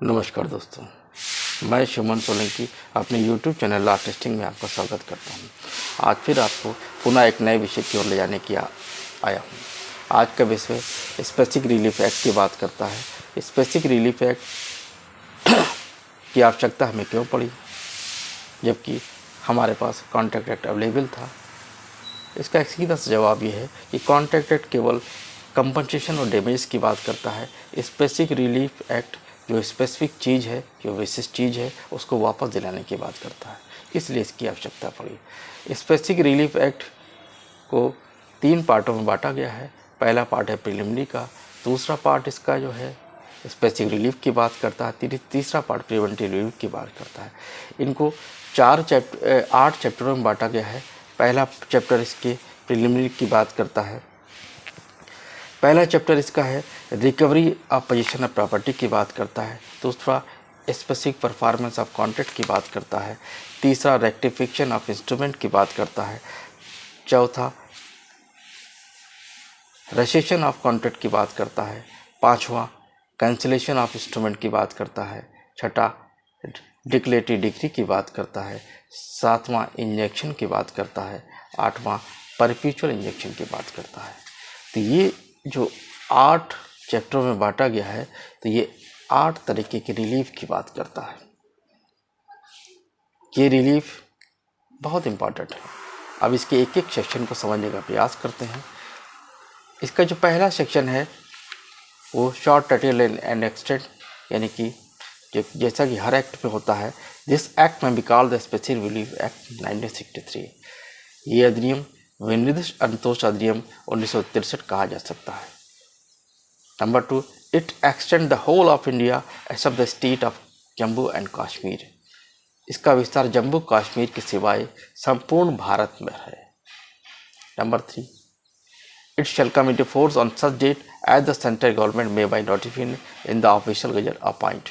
नमस्कार दोस्तों, मैं सुमन सोलंकी अपने YouTube चैनल लॉ टेस्टिंग में आपका स्वागत करता हूं। आज फिर आपको पुनः एक नए विषय की ओर ले जाने की आया हूं। आज का विषय स्पेसिफिक रिलीफ एक्ट की बात करता है। स्पेसिफिक रिलीफ एक्ट की आवश्यकता हमें क्यों पड़ी, जबकि हमारे पास कॉन्ट्रैक्ट एक्ट अवेलेबल था। इसका एक सीधा सा जवाब ये है कि कॉन्ट्रैक्ट एक्ट केवल कंपनसेशन और डैमेज की बात करता है। स्पेसिफिक रिलीफ एक्ट जो स्पेसिफिक चीज़ है, जो विशिष्ट चीज़ है, उसको वापस दिलाने की बात करता है, इसलिए इसकी आवश्यकता पड़ी। स्पेसिफिक रिलीफ एक्ट को 3 पार्टों में बांटा गया है। पहला पार्ट है प्रिलिमिनरी का, दूसरा पार्ट इसका जो है स्पेसिफिक रिलीफ की बात करता है, तीसरा पार्ट प्रिवेंटिव रिलीफ की बात करता है। इनको 8 चैप्टरों में बांटा गया है। पहला चैप्टर इसके प्रिलिमिनरी की बात करता है। पहला चैप्टर इसका है recovery of position of property की बात करता है। दूसरा स्पेसिफिक परफॉर्मेंस ऑफ कॉन्ट्रैक्ट की बात करता है। तीसरा रेक्टिफिकेशन ऑफ इंस्ट्रूमेंट की बात करता है। चौथा रेसेशन ऑफ कॉन्ट्रैक्ट की बात करता है। पांचवा कैंसिलेशन ऑफ इंस्ट्रूमेंट की बात करता है। छठा डिक्लेरेटरी डिग्री की बात करता है। सातवां इंजेक्शन की बात करता है। आठवां परपेचुअल इंजेक्शन की बात करता है। तो ये जो 8 चैप्टरों में बांटा गया है, तो ये 8 तरीके के रिलीफ की बात करता है। ये रिलीफ बहुत इम्पॉर्टेंट है। अब इसके एक एक सेक्शन को समझने का प्रयास करते हैं। इसका जो पहला सेक्शन है वो शॉर्ट टाइटल एंड एक्सटेंट, यानी कि जैसा कि हर एक्ट में होता है, दिस एक्ट में be called the specific relief act 1963। ये अधिनियम विनिर्दिष्ट अंतोष अधिनियम 1963 कहा जा सकता है। Number 2, it extend the whole of India except the state of Jammu and Kashmir. इसका विस्तार जम्मू कश्मीर के सिवाय संपूर्ण भारत में है। Number 3, it shall come into force on such date as the central government may by notification in the official gazette appoint.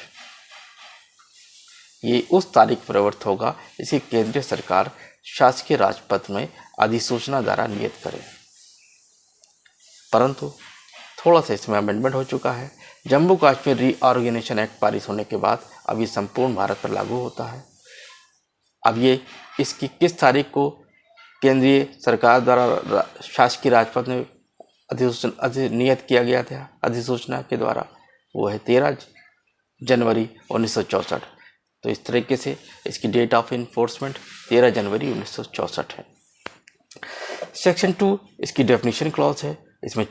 ये उस तारीख पर प्रवृत्त होगा जिसे केंद्रीय सरकार शासकीय राजपत्र में अधिसूचना द्वारा नियत करे। परंतु थोड़ा सा इसमें अमेंडमेंट हो चुका है। जम्मू कश्मीर रीऑर्गेनाइजेशन एक्ट पारित होने के बाद अब ये संपूर्ण भारत पर लागू होता है। अब ये इसकी किस तारीख को केंद्रीय सरकार द्वारा शासकीय राजपत्र में नियत किया गया था अधिसूचना के द्वारा, वो है 13 जनवरी 1964। तो इस तरीके से इसकी डेट ऑफ इन्फोर्समेंट 13 जनवरी 1964 है। सेक्शन 2 इसकी डेफिनेशन क्लॉज है। इसमें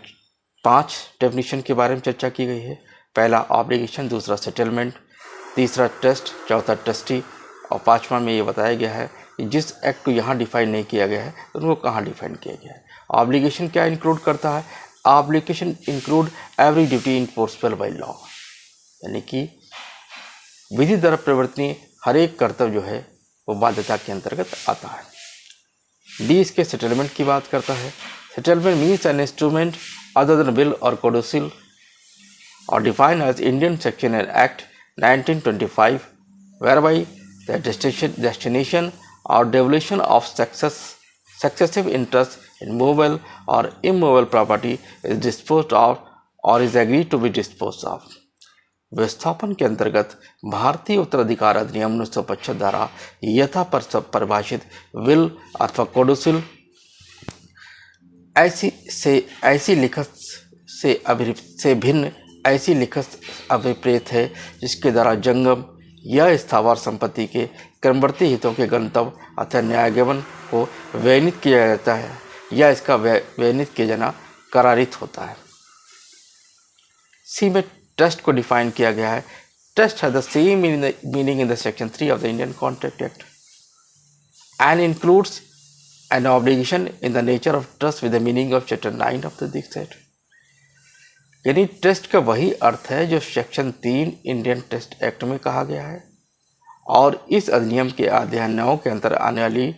5 डेफिनेशन के बारे में चर्चा की गई है। पहला ऑब्लिगेशन, दूसरा सेटलमेंट, तीसरा ट्रस्ट, चौथा ट्रस्टी और पांचवा में ये बताया गया है कि जिस एक्ट को यहाँ डिफाइन नहीं किया गया है तो उनको कहाँ डिफाइन किया गया है। ऑब्लिगेशन क्या इंक्लूड करता है? Obligation include every duty enforceable by law, यानी कि विधि द्वारा प्रवर्तनीय हर एक कर्तव्य जो है वो बाध्यता के अंतर्गत आता है। डी इसके सेटलमेंट की बात करता है। Settlement means an instrument other than will और कोडोसिल और defined as Indian section and act 1925 whereby the destination or devolution of successive interest in movable or immovable property is disposed of or is agreed to be disposed of। विस्थापन के अंतर्गत भारतीय उत्तराधिकार अधिनियम 1925 द्वारा यथा परिभाषित विल अथवा कोडोसिल ऐसी लिखत से भिन्न ऐसी लिखत अभिप्रेत है जिसके द्वारा जंगम या स्थावर संपत्ति के क्रमवर्ती हितों के गंतव्य अथवा न्यायगमन को व्यनित किया जाता है या इसका व्यनित किया जाना करारित होता है। सी में ट्रस्ट को डिफाइन किया गया है। Trust has the same meaning in the section 3 of the Indian contract act and includes an obligation in the nature of trust with the meaning of chapter 9 of the this act. यानी trust का वही अर्थ है जो section 3 Indian trust act में कहा गया है और इस अधिनियम के अध्याय 9 के अंतर्गत आने वाली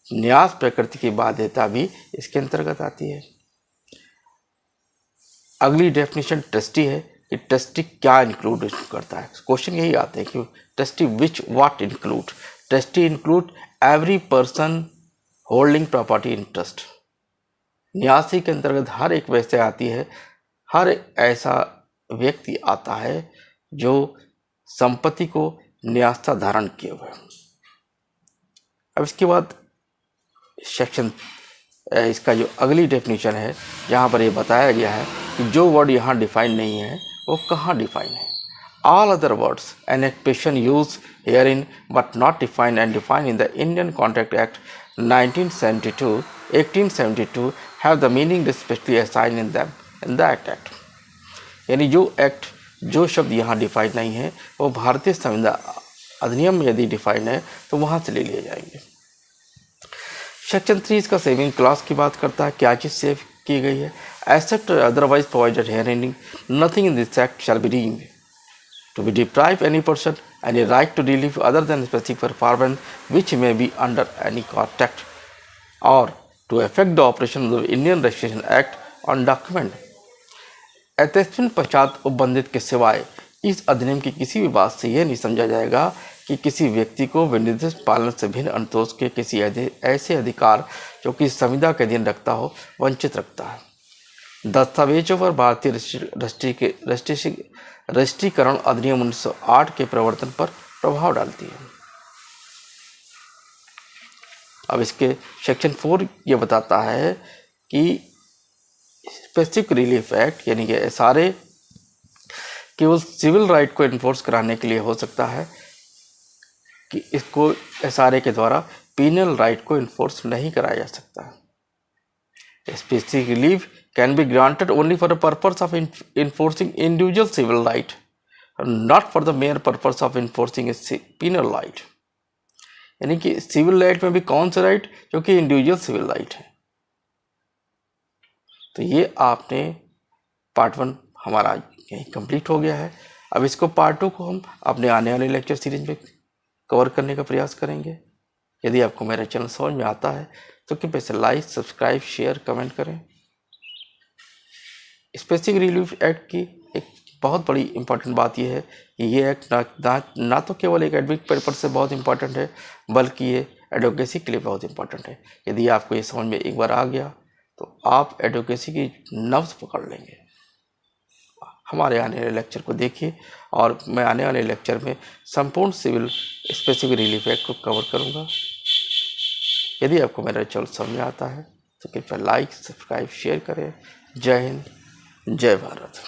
न्यास प्रकृति की बाध्यता भी इसके अंतर्गत आती है। अगली डेफिनेशन ट्रस्टी है कि ट्रस्टी क्या इंक्लूड करता है। क्वेश्चन यही आते हैं कि trustee which what include. Trustee include every person holding property in trust. न्यासी के अंतर्गत हर एक वैसे आती है, हर ऐसा व्यक्ति आता है जो संपत्ति को न्यास्ता धारण किए हुए। अब इसके बाद सेक्शन इसका जो अगली डेफिनेशन है, जहाँ पर ये बताया गया है कि जो वर्ड यहाँ डिफाइन नहीं है वो कहाँ डिफाइन है। All other words and expression used herein but not defined and defined in the Indian Contract Act 1872 have the meaning respectively assigned in them in that act। यानी जो एक्ट, जो शब्द यहाँ डिफाइन नहीं है वो भारतीय संविधान अधिनियम में यदि डिफाइन है तो वहाँ से ले लिए जाएंगे। सेक्शन 3 इसका सेविंग क्लॉज की बात करता है, क्या चीज़ सेव की गई है। Except otherwise provided herein nothing in this act shall be deemed to be deprive any person any right to relief other than specific performance which may be under any contract or to affect the operation of the Indian Registration Act on document। एतस्मिन् पश्चात उपबंधित के सिवाय इस अधिनियम की किसी भी बात से यह नहीं समझा जाएगा कि किसी व्यक्ति को विनिर्दिष्ट पालन से भिन्न अनुतोष के किसी ऐसे अधिकार जो कि संविदा के अधीन रखता हो वंचित रखता है। दस्तावेजों पर भारतीय रजिस्ट्रीकरण अधिनियम 1908 के प्रवर्तन पर प्रभाव डालती है। अब इसके सेक्शन 4 ये बताता है कि स्पेसिफिक रिलीफ एक्ट यानी कि SRA केवल सिविल राइट को इन्फोर्स कराने के लिए हो सकता है, कि इसको SRA के द्वारा पीनल राइट को इन्फोर्स नहीं कराया जा सकता। Specific relief can be granted only for the purpose of enforcing individual civil right, not for the mere purpose of enforcing a penal right। यानी कि सिविल राइट में भी कौन सा राइट, जो कि इंडिविजुअल सिविल राइट है। तो ये आपने पार्ट 1 हमारा यही कंप्लीट हो गया है। अब इसको पार्ट 2 को हम अपने आने वाले लेक्चर सीरीज में कवर करने का प्रयास करेंगे। यदि आपको मेरा चैनल समझ में आता है तो कृपया से लाइक, सब्सक्राइब, शेयर, कमेंट करें। स्पेसिफिक रिलीफ एक्ट की एक बहुत बड़ी इंपॉर्टेंट बात यह है कि ये एक्ट ना तो केवल एक एडमिट पर्पस से बहुत इंपॉर्टेंट है, बल्कि ये एडवोकेसी के लिए बहुत इंपॉर्टेंट है। यदि आपको ये समझ में एक बार आ गया तो आप एडवोकेसी की नब्ज़ पकड़ लेंगे। हमारे आने वाले लेक्चर को देखिए और मैं आने वाले लेक्चर में संपूर्ण सिविल स्पेसिफिक रिलीफ एक्ट को कवर करूँगा। यदि आपको मेरा चैनल समझ में आता है तो कृपया लाइक, सब्सक्राइब, शेयर करें। जय हिंद, जय भारत।